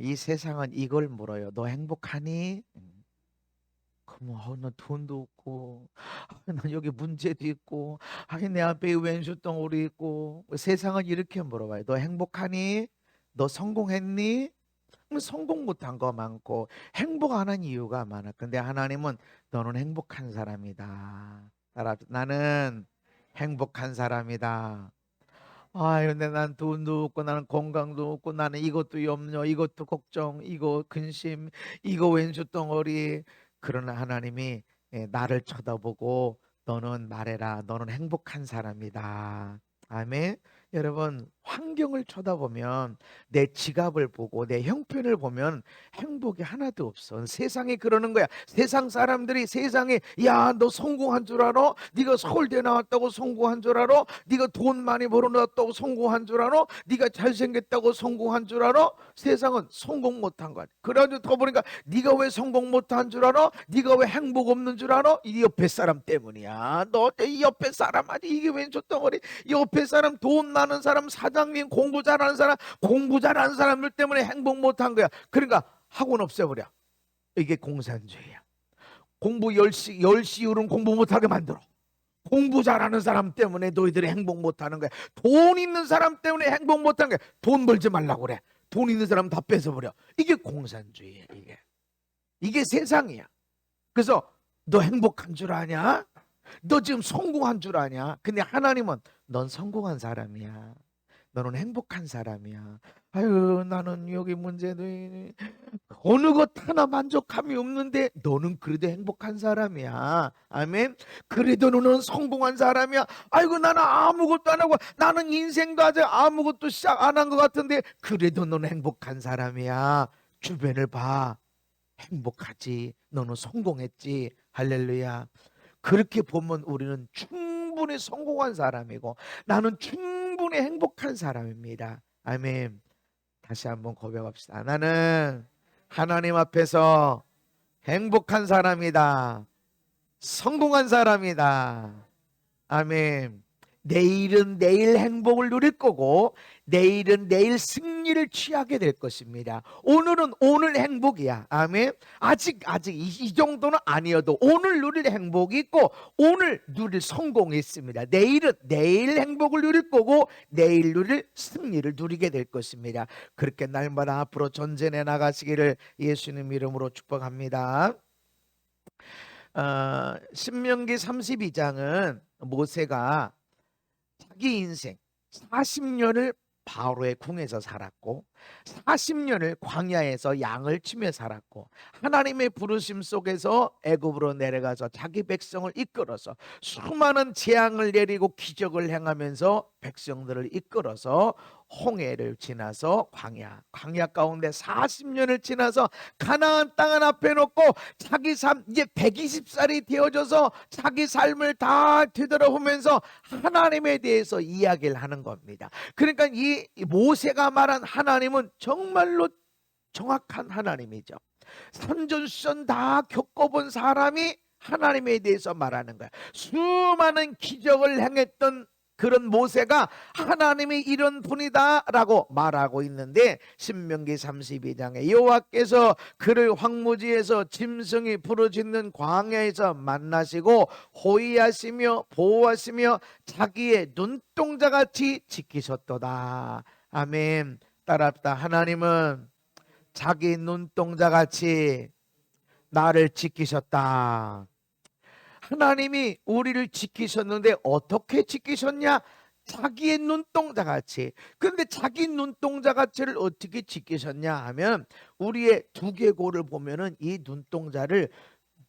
이 세상은 이걸 물어요. 너 행복하니? 그럼 나 돈도 없고, 나 여기 문제도 있고, 내 앞에 왼수 덩어리 있고. 세상은 이렇게 물어봐요. 너 행복하니? 너 성공했니? 성공 못한 거 많고 행복 안 한 이유가 많아. 근데 하나님은 너는 행복한 사람이다. 나는 행복한 사람이다. 근데 난 돈도 없고 나는 건강도 없고 나는 이것도 염려, 이것도 걱정, 이거 근심, 이거 왼수 덩어리. 그러나 하나님이 나를 쳐다보고 너는 말해라. 너는 행복한 사람이다. 아멘. 여러분, 환경을 쳐다보면 내 지갑을 보고 내 형편을 보면 행복이 하나도 없어. 세상이 그러는 거야. 세상 사람들이 세상에 야, 너 성공한 줄 알아? 네가 서울대 나왔다고 성공한 줄 알아? 네가 돈 많이 벌어놨다고 성공한 줄 알아? 네가 잘생겼다고 성공한 줄 알아? 세상은 성공 못한 거야. 그래가지고 더 보니까 네가 왜 성공 못한 줄 알아? 네가 왜 행복 없는 줄 알아? 이 옆에 사람 때문이야. 너 이 옆에 사람 아니 이게 왼쪽 덩어리 옆에 사람 돈 많은 사람 사장님 공부 잘하는 사람 공부 잘하는 사람들 때문에 행복 못한 거야. 그러니까 학원 없애버려. 이게 공산주의야. 공부 10시 이후로는 공부 못하게 만들어. 공부 잘하는 사람 때문에 너희들이 행복 못하는 거야. 돈 있는 사람 때문에 행복 못하는 거야. 돈 벌지 말라고 그래. 돈 있는 사람 다 뺏어버려. 이게 공산주의야. 이게 세상이야. 그래서 너 행복한 줄 아냐? 너 지금 성공한 줄 아냐? 근데 하나님은 넌 성공한 사람이야. 너는 행복한 사람이야. 아유, 나는 여기 문제도 어느 것 하나 만족함이 없는데 너는 그래도 행복한 사람이야. 아멘. 그래도 너는 성공한 사람이야. 아이고, 나는 아무것도 안 하고 나는 인생도 아직 아무것도 시작 안 한 것 같은데 그래도 너는 행복한 사람이야. 주변을 봐. 행복하지. 너는 성공했지. 할렐루야. 그렇게 보면 우리는 충분히 성공한 사람이고 나는 충분히 행복한 사람입니다. 아멘. 다시 한번 고백합시다. 나는 하나님 앞에서 행복한 사람이다. 성공한 사람이다. 아멘. 내일은 내일 행복을 누릴 거고 내일은 내일 승리를 취하게 될 것입니다. 오늘은 오늘 행복이야. 아멘. 아직 이 정도는 아니어도 오늘 누릴 행복이 있고 오늘 누릴 성공이 있습니다. 내일은 내일 행복을 누릴 거고 내일 누릴 승리를 누리게 될 것입니다. 그렇게 날마다 앞으로 전진해 나가시기를 예수님 이름으로 축복합니다. 신명기 32장은 모세가 자기 인생 40년을 바로의 궁에서 살았고 40년을 광야에서 양을 치며 살았고 하나님의 부르심 속에서 애굽으로 내려가서 자기 백성을 이끌어서 수많은 재앙을 내리고 기적을 행하면서 백성들을 이끌어서 홍해를 지나서 광야 가운데 40년을 지나서 가나안 땅을 앞에 놓고 자기 삶 이제 120살이 되어져서 자기 삶을 다 되돌아보면서 하나님에 대해서 이야기를 하는 겁니다. 그러니까 이 모세가 말한 하나님은 정말로 정확한 하나님이죠. 선전수전 다 겪어본 사람이 하나님에 대해서 말하는 거야. 수많은 기적을 행했던 그런 모세가 하나님이 이런 분이다라고 말하고 있는데 신명기 32장에 여호와께서 그를 황무지에서 짐승이 부르짖는 광야에서 만나시고 호위하시며 보호하시며 자기의 눈동자같이 지키셨도다. 아멘. 따라합시다. 하나님은 자기 눈동자같이 나를 지키셨다. 하나님이 우리를 지키셨는데 어떻게 지키셨냐? 자기의 눈동자같이. 근데 자기 눈동자같이를 어떻게 지키셨냐 하면 우리의 두개골을 보면은 이 눈동자를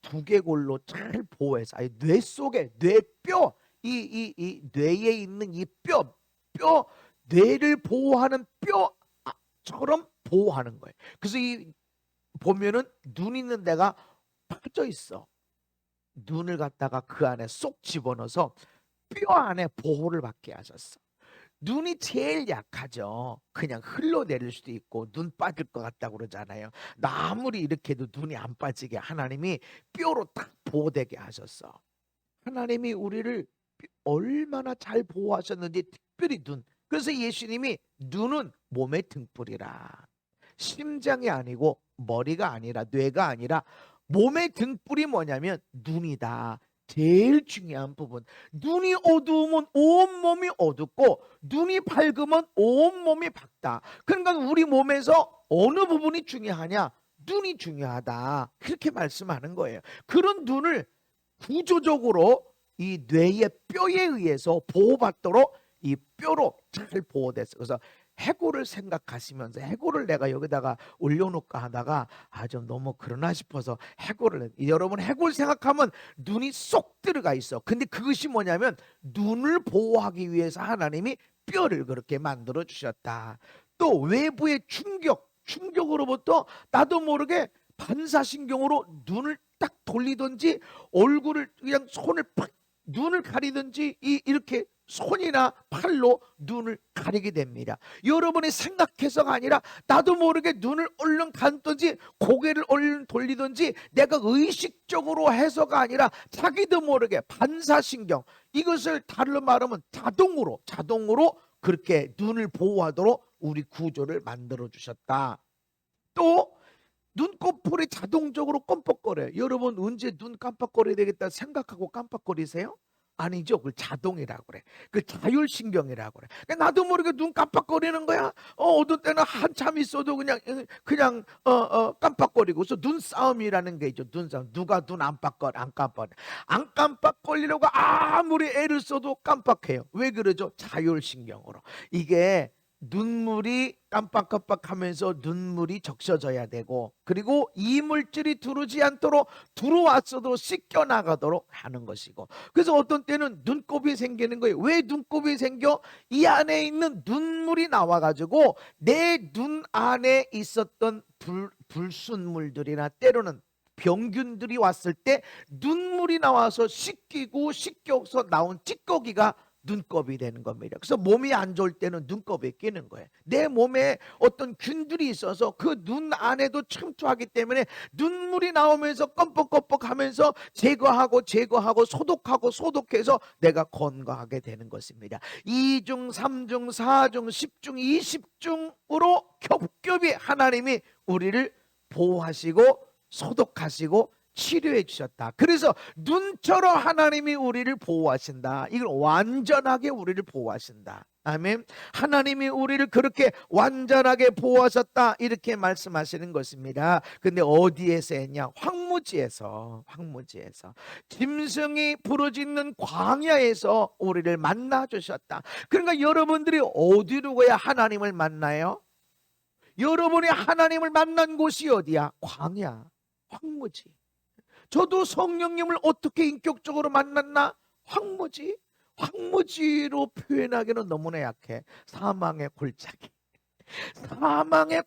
두개골로 잘 보호해서 뇌 속에 뇌뼈 이 뇌에 있는 이 뼈 뇌를 보호하는 뼈처럼 보호하는 거예요. 그래서 이 보면은 눈 있는 데가 빠져 있어. 눈을 갖다가 그 안에 쏙 집어넣어서 뼈 안에 보호를 받게 하셨어. 눈이 제일 약하죠. 그냥 흘러내릴 수도 있고 눈 빠질 것 같다고 그러잖아요. 나 아무리 이렇게 해도 눈이 안 빠지게 하나님이 뼈로 딱 보호되게 하셨어. 하나님이 우리를 얼마나 잘 보호하셨는지 특별히 눈. 그래서 예수님이 눈은 몸의 등불이라. 심장이 아니고 머리가 아니라 뇌가 아니라 몸의 등불이 뭐냐면 눈이다. 제일 중요한 부분. 눈이 어두우면 온몸이 어둡고 눈이 밝으면 온몸이 밝다. 그러니까 우리 몸에서 어느 부분이 중요하냐? 눈이 중요하다. 그렇게 말씀하는 거예요. 그런 눈을 구조적으로 이 뇌의 뼈에 의해서 보호받도록 이 뼈로 잘 보호됐어요. 그래서 해골을 생각하시면서 해골을 내가 여기다가 올려놓을까 하다가 좀 너무 그러나 싶어서 해골을, 여러분 해골 생각하면 눈이 쏙 들어가 있어. 근데 그것이 뭐냐면 눈을 보호하기 위해서 하나님이 뼈를 그렇게 만들어 주셨다. 또 외부의 충격으로부터 나도 모르게 반사신경으로 눈을 딱 돌리든지 얼굴을 그냥 손을 팍 눈을 가리든지 이렇게 손이나 팔로 눈을 가리게 됩니다. 여러분이 생각해서가 아니라 나도 모르게 눈을 얼른 감든지 고개를 얼른 돌리든지 내가 의식적으로 해서가 아니라 자기도 모르게 반사신경, 이것을 다른 말하면 자동으로 그렇게 눈을 보호하도록 우리 구조를 만들어 주셨다. 또 눈꺼풀이 자동적으로 껌뻑거려요. 여러분 언제 눈 깜빡거려야 되겠다 생각하고 깜빡거리세요? 아니죠. 그걸 자동이라고 그래. 그 자율신경이라고 그래. 그러니까 나도 모르게 눈 깜빡거리는 거야. 어떤 때는 한참 있어도 그냥 깜빡거리고. 그래서 눈싸움이라는 게 있죠. 눈싸움. 누가 눈 안 깜빡거리려고 아무리 애를 써도 깜빡해요. 왜 그러죠? 자율신경으로. 이게 눈물이 깜빡깜빡하면서 눈물이 적셔져야 되고, 그리고 이물질이 들어오지 않도록 들어왔어도 씻겨나가도록 하는 것이고, 그래서 어떤 때는 눈곱이 생기는 거예요. 왜 눈곱이 생겨? 이 안에 있는 눈물이 나와가지고 내 눈 안에 있었던 불순물들이나 때로는 병균들이 왔을 때 눈물이 나와서 씻겨서 나온 찌꺼기가 눈곱이 되는 겁니다. 그래서 몸이 안 좋을 때는 눈곱이 끼는 거예요. 내 몸에 어떤 균들이 있어서 그 눈 안에도 침투하기 때문에 눈물이 나오면서 껌뻑껌뻑 하면서 제거하고 소독해서 내가 건강하게 되는 것입니다. 2중, 3중, 4중, 10중, 20중으로 겹겹이 하나님이 우리를 보호하시고 소독하시고 치료해 주셨다. 그래서 눈처럼 하나님이 우리를 보호하신다. 이걸 완전하게 우리를 보호하신다. 아멘. 하나님이 우리를 그렇게 완전하게 보호하셨다, 이렇게 말씀하시는 것입니다. 근데 어디에서 했냐? 황무지에서 짐승이 부르짖는 광야에서 우리를 만나 주셨다. 그러니까 여러분들이 어디로 가야 하나님을 만나요? 여러분이 하나님을 만난 곳이 어디야? 광야, 황무지. 저도 성령님을 어떻게 인격적으로 만났나? 황무지로 표현하기는 너무나 약해. 사망의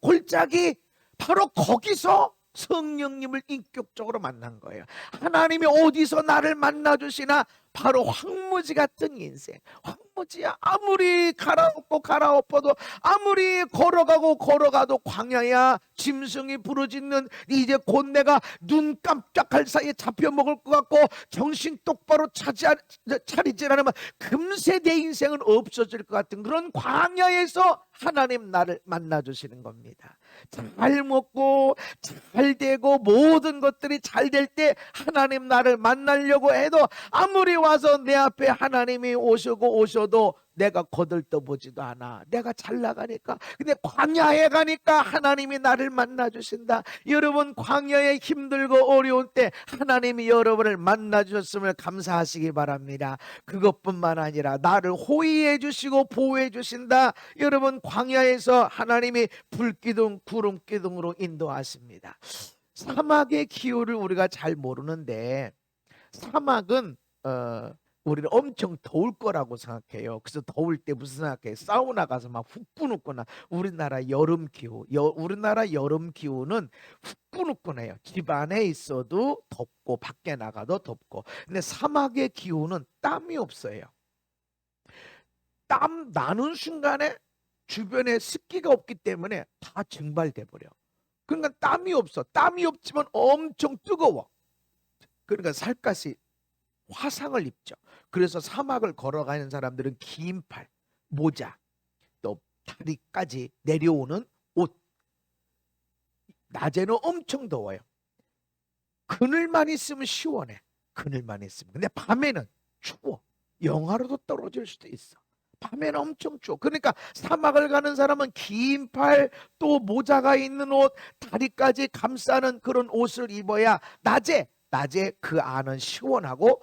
골짜기, 바로 거기서 성령님을 인격적으로 만난 거예요. 하나님이 어디서 나를 만나 주시나? 바로 황무지 같은 인생. 황무지야. 아무리 갈아엎어도 아무리 걸어가도 광야야. 짐승이 부르짖는, 이제 곧 내가 눈 깜짝할 사이에 잡혀먹을 것 같고 정신 똑바로 차리지 않으면 금세 내 인생은 없어질 것 같은 그런 광야에서 하나님 나를 만나 주시는 겁니다. 잘 먹고 잘 되고 모든 것들이 잘 될 때 하나님 나를 만나려고 해도 아무리 와서 내 앞에 하나님이 오셔도 내가 거들떠보지도 않아. 내가 잘 나가니까. 근데 광야에 가니까 하나님이 나를 만나 주신다. 여러분 광야에 힘들고 어려운 때 하나님이 여러분을 만나 주셨음을 감사하시기 바랍니다. 그것뿐만 아니라 나를 호위해 주시고 보호해 주신다. 여러분 광야에서 하나님이 불기둥 구름기둥으로 인도하십니다. 사막의 기후를 우리가 잘 모르는데 사막은 우리는 엄청 더울 거라고 생각해요. 그래서 더울 때 무슨 생각해요? 사우나 가서 막 후끈후끈한 우리나라 여름 기후는 후끈후끈해요. 집 안에 있어도 덥고 밖에 나가도 덥고. 근데 사막의 기후는 땀이 없어요. 땀 나는 순간에 주변에 습기가 없기 때문에 다 증발돼 버려. 그러니까 땀이 없어. 땀이 없지만 엄청 뜨거워. 그러니까 살갗이 화상을 입죠. 그래서 사막을 걸어가는 사람들은 긴 팔, 모자, 또 다리까지 내려오는 옷, 낮에는 엄청 더워요. 그늘만 있으면 시원해. 그늘만 있으면. 근데 밤에는 추워. 영하로도 떨어질 수도 있어. 밤에는 엄청 추워. 그러니까 사막을 가는 사람은 긴 팔, 또 모자가 있는 옷, 다리까지 감싸는 그런 옷을 입어야 낮에 그 안은 시원하고,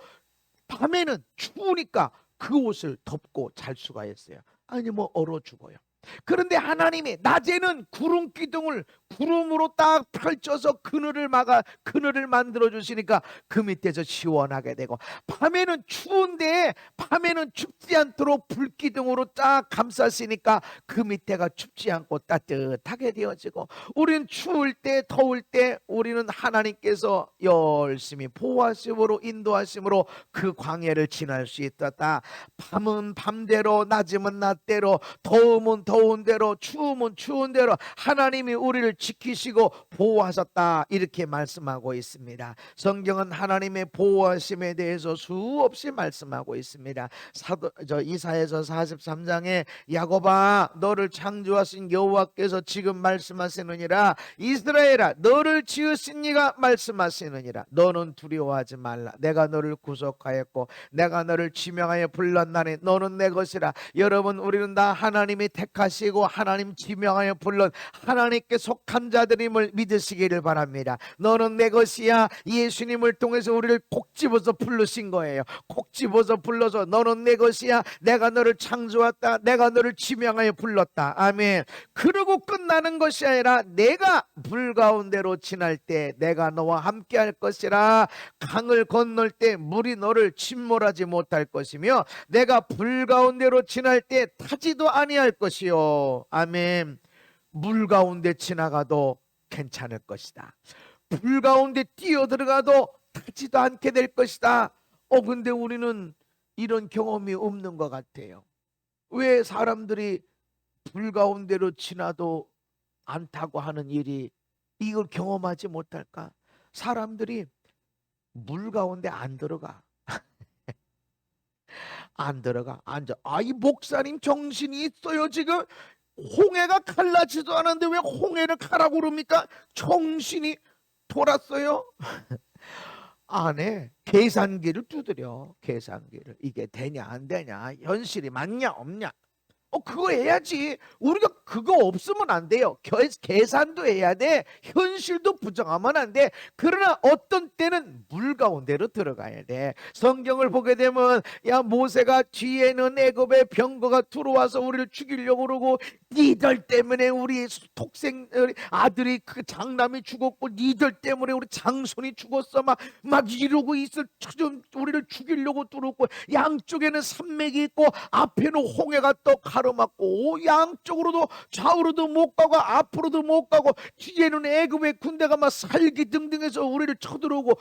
밤에는 추우니까 그 옷을 덮고 잘 수가 있어요. 아니면 얼어 죽어요. 그런데 하나님이 낮에는 구름 기둥을 구름으로 딱 펼쳐서 그늘을 만들어 주시니까 그 밑에서 시원하게 되고, 밤에는 추운데 밤에는 춥지 않도록 불기둥으로 딱 감싸시니까 그 밑에가 춥지 않고 따뜻하게 되어지고, 우리는 추울 때 더울 때 우리는 하나님께서 열심히 보호하심으로 인도하심으로 그 광야를 지날 수 있었다. 밤은 밤대로, 낮이면 낮대로, 더우면 더운 대로, 추우면 추운 대로 하나님이 우리를 지키시고 보호하셨다, 이렇게 말씀하고 있습니다. 성경은 하나님의 보호하심에 대해서 수없이 말씀하고 있습니다. 이사야서 43장에 야곱아, 너를 창조하신 여호와께서 지금 말씀하시느니라. 이스라엘아, 너를 지으신 이가 말씀하시느니라. 너는 두려워하지 말라. 내가 너를 구속하였고 내가 너를 지명하여 불렀나니 너는 내 것이라. 여러분, 우리는 다 하나님이 택하시고 하나님 지명하여 불른 하나님께 속한 자들임을 믿으시기를 바랍니다. 너는 내 것이야. 예수님을 통해서 우리를 콕 집어서 부르신 거예요. 콕 집어서 불러서 너는 내 것이야. 내가 너를 창조했다. 내가 너를 지명하여 불렀다. 아멘. 그러고 끝나는 것이 아니라 내가 불 가운데로 지날 때 내가 너와 함께 할 것이라. 강을 건널 때 물이 너를 침몰하지 못할 것이며 내가 불 가운데로 지날 때 타지도 아니할 것이요. 아멘. 물 가운데 지나가도 괜찮을 것이다. 불 가운데 뛰어들어가도 타지도 않게 될 것이다. 근데 우리는 이런 경험이 없는 것 같아요. 왜 사람들이 불 가운데로 지나도 않다고 하는 일이, 이걸 경험하지 못할까? 사람들이 물 가운데 안 들어가. 안 들어가. 앉아. 이 목사님 정신이 있어요. 지금 홍해가 갈라지도 않았는데 왜 홍해를 가라고 그럽니까? 정신이 돌았어요? 안 해. 계산기를 두드려. 계산기를. 이게 되냐 안 되냐, 현실이 맞냐 없냐, 그거 해야지. 우리가 그거 없으면 안 돼요. 계산도 해야 돼. 현실도 부정하면 안 돼. 그러나 어떤 때는 물 가운데로 들어가야 돼. 성경을 보게 되면 모세가 뒤에는 애굽의 병거가 들어와서 우리를 죽이려고 그러고, 니들 때문에 우리 아들이 그 장남이 죽었고 니들 때문에 우리 장손이 죽었어, 막 이러고 있을 좀 우리를 죽이려고 들어오고, 양쪽에는 산맥이 있고 앞에는 홍해가 또 가로막고, 양쪽으로도 좌우로도 못 가고 앞으로도 못 가고, 뒤에는 애굽의 군대가 막 살기등등해서 우리를 쳐들어오고,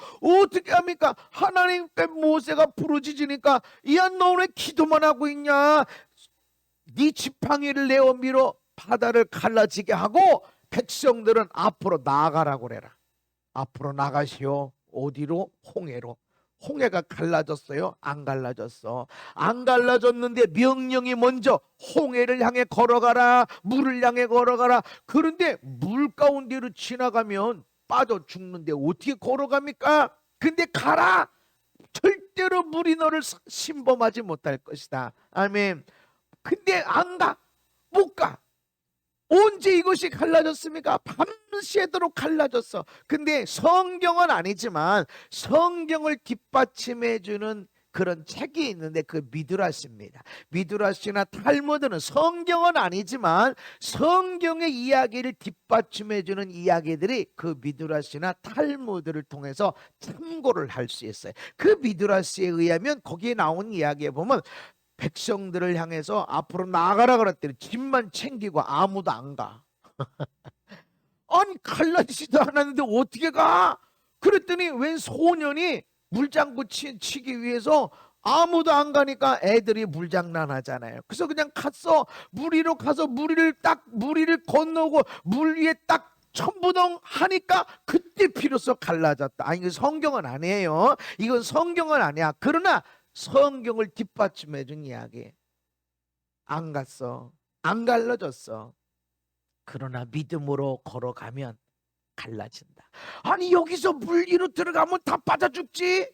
어떻게 합니까? 하나님께 모세가 부르짖으니까, 야 너 왜 기도만 하고 있냐? 네 지팡이를 내어 밀어 바다를 갈라지게 하고 백성들은 앞으로 나아가라고 그래라. 앞으로 나가시오. 어디로? 홍해로. 홍해가 갈라졌어요? 안 갈라졌어. 안 갈라졌는데 명령이 먼저 홍해를 향해 걸어가라, 물을 향해 걸어가라. 그런데 물 가운데로 지나가면 빠져 죽는데 어떻게 걸어갑니까? 근데 가라. 절대로 물이 너를 침범하지 못할 것이다. 아멘. 근데 안 가. 못 가. 언제 이것이 갈라졌습니까? 밤새도록 갈라졌어. 근데 성경은 아니지만 성경을 뒷받침해주는 그런 책이 있는데, 그 미드라시입니다. 미드라시나 탈무드는 성경은 아니지만 성경의 이야기를 뒷받침해주는 이야기들이 그 미드라시나 탈무드를 통해서 참고를 할 수 있어요. 그 미드라시에 의하면 거기에 나온 이야기에 보면 백성들을 향해서 앞으로 나가라 그랬더니 짐만 챙기고 아무도 안 가. 아니 갈라지지도 않았는데 어떻게 가? 그랬더니 웬 소년이 물장구 치기 위해서 아무도 안 가니까 애들이 물장난 하잖아요. 그래서 그냥 갔어. 물 위로 가서 무리를 건너고 물 위에 딱 첨부동 하니까 그때 비로소 갈라졌다. 이건 성경은 아니에요. 이건 성경은 아니야. 그러나 성경을 뒷받침해 준 이야기. 안 갔어. 안 갈라졌어. 그러나 믿음으로 걸어가면 갈라진다. 아니 여기서 물 위로 들어가면 다 빠져 죽지.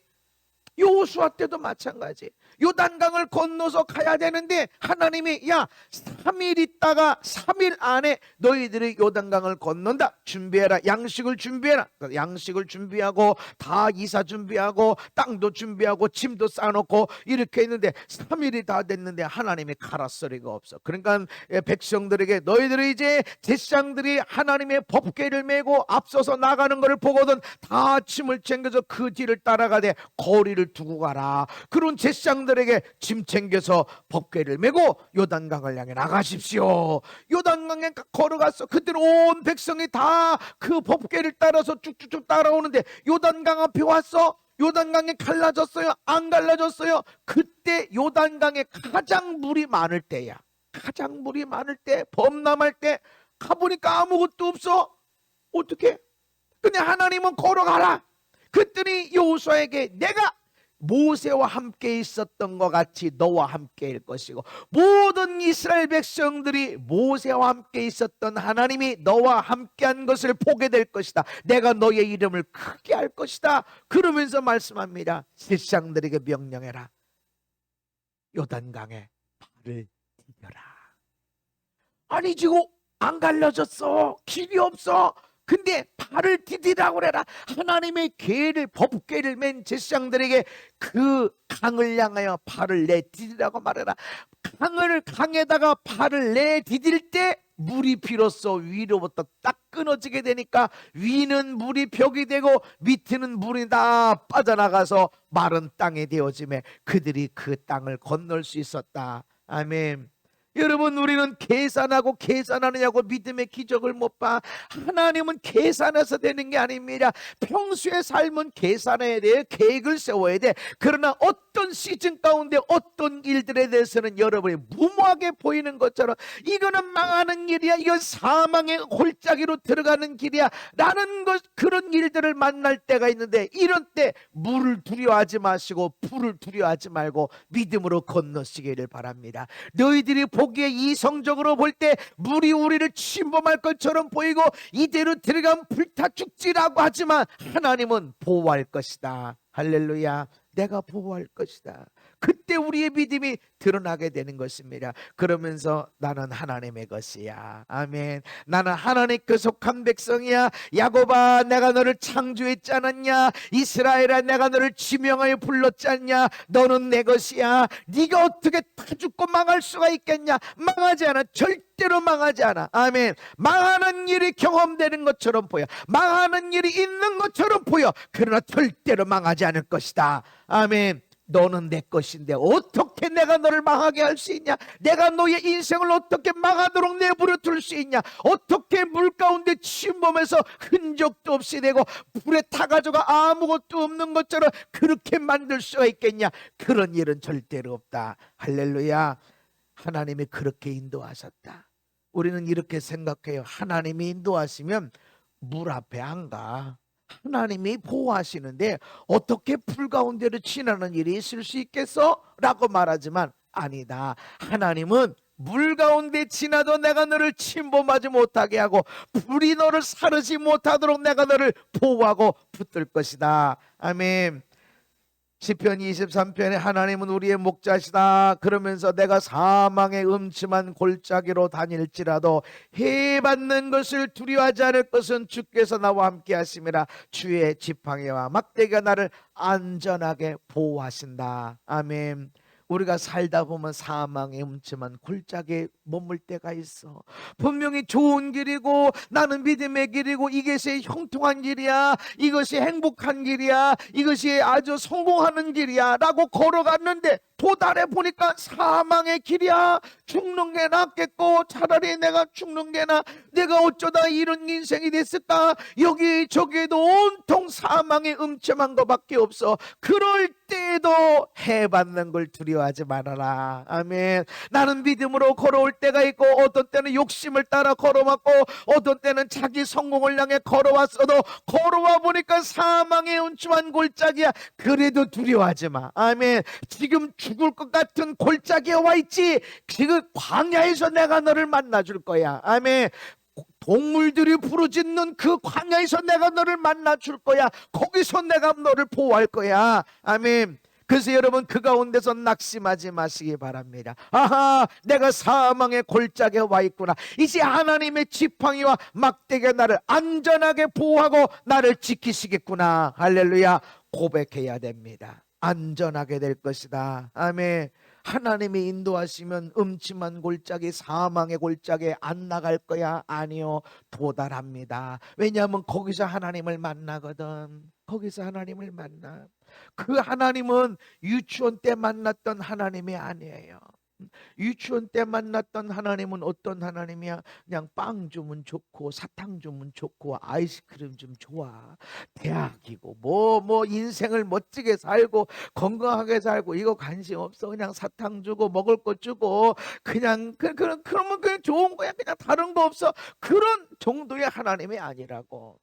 여호수아 때도 마찬가지. 요단강을 건너서 가야 되는데 하나님이 야 3일 있다가 3일 안에 너희들이 요단강을 건넌다. 준비해라. 양식을 준비해라. 양식을 준비하고 다 이사 준비하고 땅도 준비하고 짐도 싸놓고 이렇게 했는데 3일이 다 됐는데 하나님이 가라소리가 없어. 그러니까 백성들에게 너희들이 이제 제사장들이 하나님의 법궤를 메고 앞서서 나가는 것을 보거든 다 짐을 챙겨서 그 뒤를 따라가되 거리를 두고 가라. 그런 제사장들에게 짐 챙겨서 법궤를 메고 요단강을 향해 나가십시오. 요단강에 걸어갔어. 그때는 온 백성이 다 그 법궤를 따라서 쭉쭉쭉 따라오는데 요단강 앞에 왔어. 요단강에 갈라졌어요? 안 갈라졌어요? 그때 요단강에 가장 물이 많을 때야. 가장 물이 많을 때, 범람할 때 가보니까 아무것도 없어. 어떻게? 근데 하나님은 걸어가라. 그랬더니 여호수아에게 내가 모세와 함께 있었던 것 같이 너와 함께일 것이고 모든 이스라엘 백성들이 모세와 함께 있었던 하나님이 너와 함께한 것을 보게 될 것이다. 내가 너의 이름을 크게 할 것이다. 그러면서 말씀합니다. 제사장들에게 명령해라. 요단강에 발을 디뎌라. 아니 지금 안 갈라졌어. 길이 없어. 근데 발을 디디라고 그래라. 하나님의 궤를 법궤를 맨 제사장들에게 그 강을 향하여 발을 내디디라고 말해라. 강에다가 발을 내디딜 때 물이 비로소 위로부터 딱 끊어지게 되니까 위는 물이 벽이 되고 밑에는 물이 다 빠져나가서 마른 땅이 되어지매 그들이 그 땅을 건널 수 있었다. 아멘. 여러분 우리는 계산하느냐고 믿음의 기적을 못 봐. 하나님은 계산해서 되는 게 아닙니다. 평소의 삶은 계산해야 돼. 계획을 세워야 돼. 그러나 어떤 시즌 가운데 어떤 일들에 대해서는 여러분이 무모하게 보이는 것처럼 이거는 망하는 일이야, 이건 사망의 골짜기로 들어가는 길이야 라는 그런 일들을 만날 때가 있는데 이런 때 물을 두려워하지 마시고 불을 두려워하지 말고 믿음으로 건너시기를 바랍니다. 너희들이 보기에 이성적으로 볼 때 물이 우리를 침범할 것처럼 보이고 이대로 들어가면 불타 죽지라고 하지만 하나님은 보호할 것이다. 할렐루야. 내가 보호할 것이다. 그때 우리의 믿음이 드러나게 되는 것입니다. 그러면서 나는 하나님의 것이야. 아멘. 나는 하나님께 속한 백성이야. 야곱아 내가 너를 창조했지 않았냐. 이스라엘아 내가 너를 지명하여 불렀지 않냐. 너는 내 것이야. 네가 어떻게 다 죽고 망할 수가 있겠냐. 망하지 않아. 절대로 망하지 않아. 아멘. 망하는 일이 경험되는 것처럼 보여. 망하는 일이 있는 것처럼 보여. 그러나 절대로 망하지 않을 것이다. 아멘. 너는 내 것인데 어떻게 내가 너를 망하게 할 수 있냐. 내가 너의 인생을 어떻게 망하도록 내버려 둘 수 있냐. 어떻게 물 가운데 침범해서 흔적도 없이 되고 불에 타가지고가 아무것도 없는 것처럼 그렇게 만들 수가 있겠냐. 그런 일은 절대로 없다. 할렐루야. 하나님이 그렇게 인도하셨다. 우리는 이렇게 생각해요. 하나님이 인도하시면 물 앞에 안 가. 하나님이 보호하시는데 어떻게 불 가운데로 지나는 일이 있을 수 있겠어? 라고 말하지만 아니다. 하나님은 물 가운데 지나도 내가 너를 침범하지 못하게 하고 불이 너를 사르지 못하도록 내가 너를 보호하고 붙들 것이다. 아멘. 시편 23편에 하나님은 우리의 목자시다 그러면서 내가 사망의 음침한 골짜기로 다닐지라도 해받는 것을 두려워하지 않을 것은 주께서 나와 함께 하심이라. 주의 지팡이와 막대기가 나를 안전하게 보호하신다. 아멘. 우리가 살다 보면 사망의 음침한 골짜기에 머물 때가 있어. 분명히 좋은 길이고 나는 믿음의 길이고 이것이 형통한 길이야, 이것이 행복한 길이야, 이것이 아주 성공하는 길이야 라고 걸어갔는데 도달해 보니까 사망의 길이야. 죽는 게 낫겠고 차라리 내가 죽는 게 나. 내가 어쩌다 이런 인생이 됐을까. 여기저기에도 온통 사망의 음침한 것밖에 없어. 그럴 때에도 해받는 걸 두려워하지 말아라. 아멘. 나는 믿음으로 걸어올 때가 있고 어떤 때는 욕심을 따라 걸어왔고 어떤 때는 자기 성공을 향해 걸어왔어도 걸어와 보니까 사망의 음침한 골짜기야. 그래도 두려워하지 마. 아멘. 지금 죽을 것 같은 골짜기에 와 있지. 지금 광야에서 내가 너를 만나줄 거야. 아멘. 동물들이 부르짖는 그 광야에서 내가 너를 만나 줄 거야. 거기서 내가 너를 보호할 거야. 아멘. 그래서 여러분 그 가운데서 낙심하지 마시기 바랍니다. 아하, 내가 사망의 골짜기에 와 있구나. 이제 하나님의 지팡이와 막대기가 나를 안전하게 보호하고 나를 지키시겠구나. 할렐루야. 고백해야 됩니다. 안전하게 될 것이다. 아멘. 하나님이 인도하시면 음침한 골짜기, 사망의 골짜기에 안 나갈 거야? 아니요, 도달합니다. 왜냐하면 거기서 하나님을 만나거든. 거기서 하나님을 만나. 그 하나님은 유치원 때 만났던 하나님이 아니에요. 유치원 때 만났던 하나님은 어떤 하나님이야? 그냥 빵 주면 좋고 사탕 주면 좋고 아이스크림 좀 좋아. 대학이고 뭐 인생을 멋지게 살고 건강하게 살고 이거 관심 없어. 그냥 사탕 주고 먹을 거 주고 그냥 그러면 그냥 좋은 거야. 그냥 다른 거 없어. 그런 정도의 하나님이 아니라고.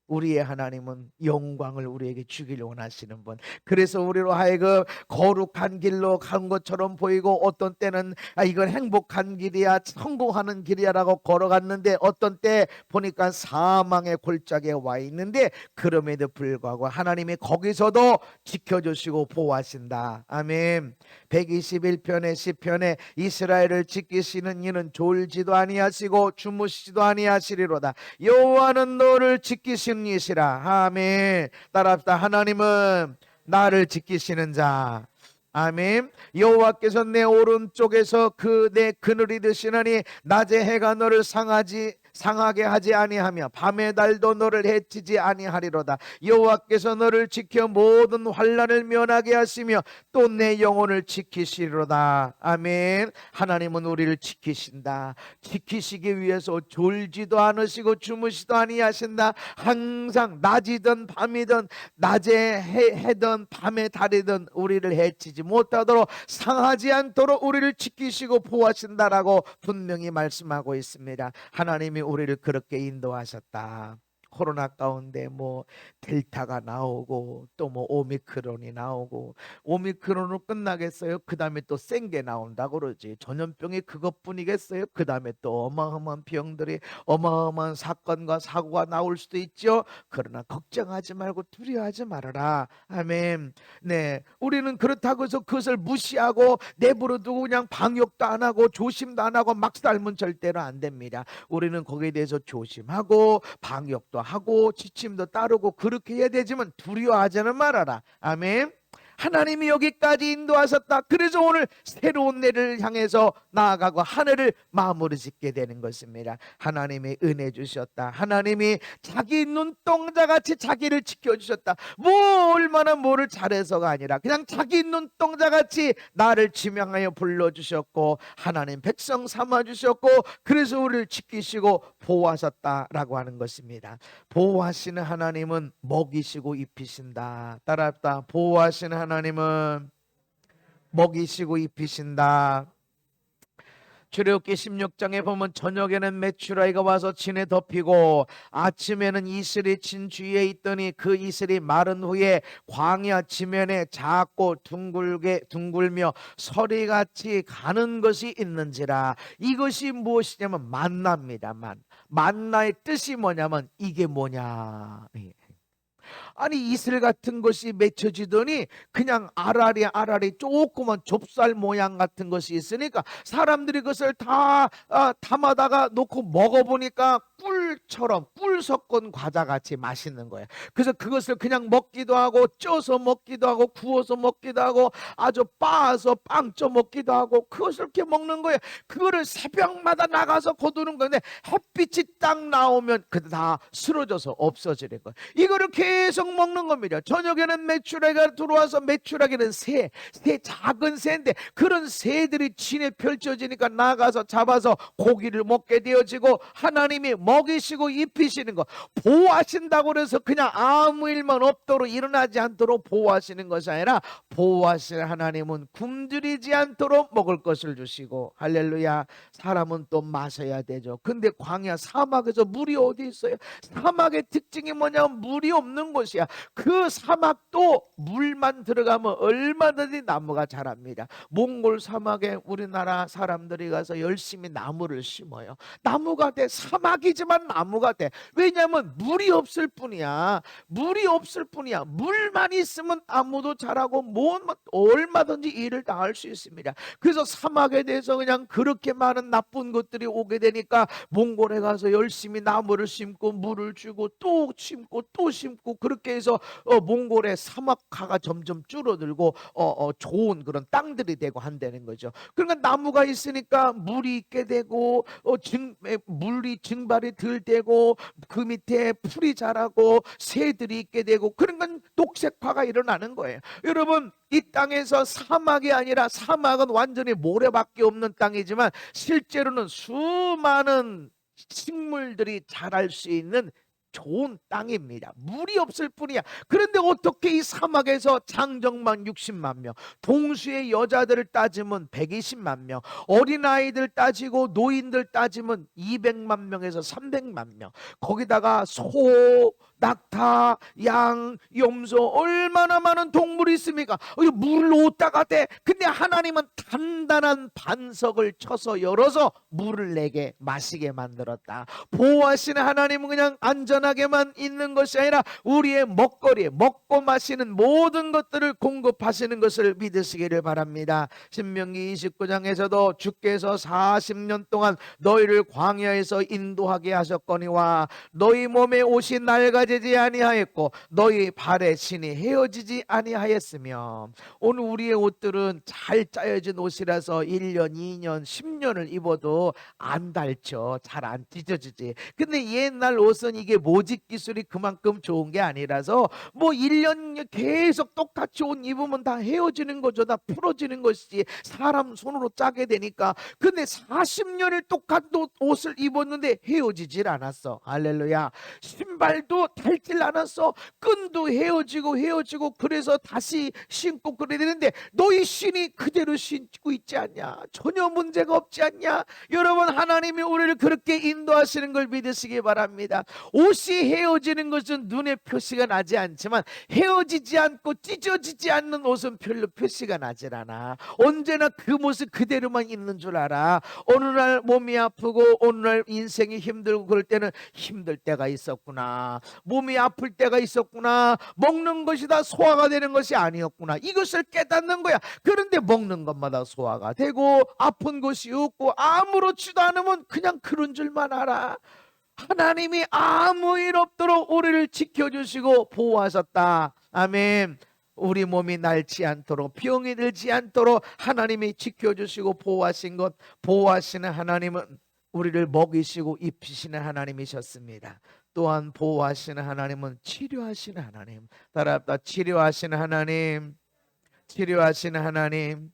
우리의 하나님은 영광을 우리에게 주기를 원하시는 분. 그래서 우리로 하여금 거룩한 길로 간 것처럼 보이고 어떤 때는 이건 행복한 길이야, 성공하는 길이야 라고 걸어갔는데 어떤 때 보니까 사망의 골짜기에 와 있는데 그럼에도 불구하고 하나님이 거기서도 지켜주시고 보호하신다. 아멘. 121편의 시편에 이스라엘을 지키시는 이는 졸지도 아니하시고 주무시지도 아니하시리로다. 여호와는 너를 지키시는 이시라. 아멘. 따라합시다. 하나님은 나를 지키시는 자. 아멘. 여호와께서 내 오른쪽에서 내 그늘이 되시나니 낮에 해가 너를 상하게 하지 아니하며 밤의 달도 너를 해치지 아니하리로다. 여호와께서 너를 지켜 모든 환난을 면하게 하시며 또 내 영혼을 지키시리로다. 아멘. 하나님은 우리를 지키신다. 지키시기 위해서 졸지도 않으시고 주무시도 아니하신다. 항상 낮이든 밤이든 낮에 해든 밤에 달이든 우리를 해치지 못하도록 상하지 않도록 우리를 지키시고 보호하신다라고 분명히 말씀하고 있습니다. 하나님이 우리를 그렇게 인도하셨다. 코로나 가운데 델타가 나오고 또 오미크론이 나오고 오미크론으로 끝나겠어요? 그 다음에 또 센 게 나온다고 그러지. 전염병이 그것뿐이겠어요? 그 다음에 또 어마어마한 병들이 어마어마한 사건과 사고가 나올 수도 있죠. 그러나 걱정하지 말고 두려워하지 말아라. 아멘. 네, 우리는 그렇다고 해서 그것을 무시하고 내버려 두고 그냥 방역도 안 하고 조심도 안 하고 막 살면 절대로 안 됩니다. 우리는 거기에 대해서 조심하고 방역도 하고 지침도 따르고 그렇게 해야 되지만 두려워하지는 말아라. 아멘. 하나님이 여기까지 인도하셨다. 그래서 오늘 새로운 내를 향해서 나아가고 한 해를 마무리 짓게 되는 것입니다. 하나님이 은혜 주셨다. 하나님이 자기 눈동자같이 자기를 지켜주셨다. 얼마나 뭐를 잘해서가 아니라 그냥 자기 눈동자같이 나를 지명하여 불러주셨고 하나님 백성 삼아주셨고 그래서 우리를 지키시고 보호하셨다라고 하는 것입니다. 보호하시는 하나님은 먹이시고 입히신다. 따라합시다. 보호하시는 하나님은 먹이시고 입히신다. 출애굽기 16장에 보면 저녁에는 메추라기가 와서 진에 덮이고 아침에는 이슬이 진 주위에 있더니 그 이슬이 마른 후에 광야 지면에 작고 둥글며 서리같이 가는 것이 있는지라. 이것이 무엇이냐면 만나입니다. 만나의 뜻이 뭐냐면 이게 뭐냐. 아니 이슬 같은 것이 맺혀지더니 그냥 알알이 조그만 좁쌀 모양 같은 것이 있으니까 사람들이 그것을 다 담아다가 놓고 먹어보니까 꿀 섞은 과자같이 맛있는 거예요. 그래서 그것을 그냥 먹기도 하고 쪄서 먹기도 하고 구워서 먹기도 하고 아주 빻아서 빵 쪄 먹기도 하고 그것을 이렇게 먹는 거예요. 그거를 새벽마다 나가서 거두는 건데 햇빛이 딱 나오면 그때 다 쓰러져서 없어지는 거예요. 이거를 계속 먹는 겁니다. 저녁에는 메추라기가 들어와서 메추라기는 새 작은 새인데 그런 새들이 진에 펼쳐지니까 나가서 잡아서 고기를 먹게 되어지고 하나님이 먹이 먹이시고 입히시는 거, 보호하신다고 해서 그냥 아무 일만 없도록 일어나지 않도록 보호하시는 것이 아니라, 보호하시는 하나님은 굶주리지 않도록 먹을 것을 주시고, 할렐루야. 사람은 또 마셔야 되죠. 근데 광야 사막에서 물이 어디 있어요? 사막의 특징이 뭐냐면 물이 없는 곳이야. 그 사막도 물만 들어가면 얼마든지 나무가 자랍니다. 몽골 사막에 우리나라 사람들이 가서 열심히 나무를 심어요. 나무가 돼. 사막이지만 나무가 돼. 왜냐하면 물이 없을 뿐이야. 물이 없을 뿐이야. 물만 있으면 나무도 자라고 뭐 얼마든지 일을 다 할 수 있습니다. 그래서 사막에 대해서 그냥 그렇게 많은 나쁜 것들이 오게 되니까 몽골에 가서 열심히 나무를 심고 물을 주고 또 심고 또 심고, 그렇게 해서 몽골의 사막화가 점점 줄어들고 좋은 그런 땅들이 되고 한다는 거죠. 그러니까 나무가 있으니까 물이 있게 되고 물이 증발이 덜 되고 그 밑에 풀이 자라고 새들이 있게 되고, 그러니까 녹색화가 일어나는 거예요. 여러분, 이 땅에서 사막이 아니라, 사막은 완전히 모래밖에 없는 땅이지만 실제로는 수많은 식물들이 자랄 수 있는 좋은 땅입니다. 물이 없을 뿐이야. 그런데 어떻게 이 사막에서 장정만 60만 명, 동수의 여자들을 따지면 120만 명, 어린아이들 따지고 노인들 따지면 200만 명에서 300만 명, 거기다가 소, 낙타, 양, 염소, 얼마나 많은 동물이 있습니까? 물을 어디다가 대? 근데 하나님은 단단한 반석을 쳐서 열어서 물을 내게 마시게 만들었다. 보호하시는 하나님은 그냥 안전하게만 있는 것이 아니라 우리의 먹거리, 먹고 마시는 모든 것들을 공급하시는 것을 믿으시기를 바랍니다. 신명기 29장에서도 주께서 40년 동안 너희를 광야에서 인도하게 하셨거니와 너희 몸에 옷이 낡아지지 아니하였고 너희 발의 신이 헤어지지 아니하였으며, 오늘 우리의 옷들은 잘 짜여진 옷이라서 1년, 2년, 10년을 입어도 안 닳죠. 잘 안 찢어지지. 근데 옛날 옷은 이게 모직 기술이 그만큼 좋은 게 아니라서 뭐 1년 계속 똑같이 옷 입으면 다 헤어지는 거죠. 다 풀어지는 것이지, 사람 손으로 짜게 되니까. 근데 40년을 똑같은 옷을 입었는데 헤어지질 않았어. 할렐루야. 신발도 닳질 않았어. 끈도 헤어지고 그래서 다시 신고 그래야 되는데 너희 신이 그대로 신고 있지 않냐? 전혀 문제가 없지 않냐? 여러분, 하나님이 우리를 그렇게 인도하시는 걸 믿으시기 바랍니다. 옷이 헤어지는 것은 눈에 표시가 나지 않지만 헤어지지 않고 찢어지지 않는 옷은 별로 표시가 나질 않아. 언제나 그 모습 그대로만 있는 줄 알아. 어느 날 몸이 아프고 어느 날 인생이 힘들고 그럴 때는 힘들 때가 있었구나. 몸이 아플 때가 있었구나. 먹는 것이 다 소화가 되는 것이 아니었구나. 이것을 깨닫는 거야. 그런데 먹는 것마다 소화가 되고 아픈 것이 없고 아무렇지도 않으면 그냥 그런 줄만 알아. 하나님이 아무 일 없도록 우리를 지켜주시고 보호하셨다. 아멘. 우리 몸이 닳지 않도록, 병이 들지 않도록 하나님이 지켜주시고 보호하신 것, 보호하시는 하나님은 우리를 먹이시고 입히시는 하나님이셨습니다. 또한 보호하시는 하나님은 치료하시는 하나님. 따라합다. 치료하시는 하나님, 치료하시는 하나님.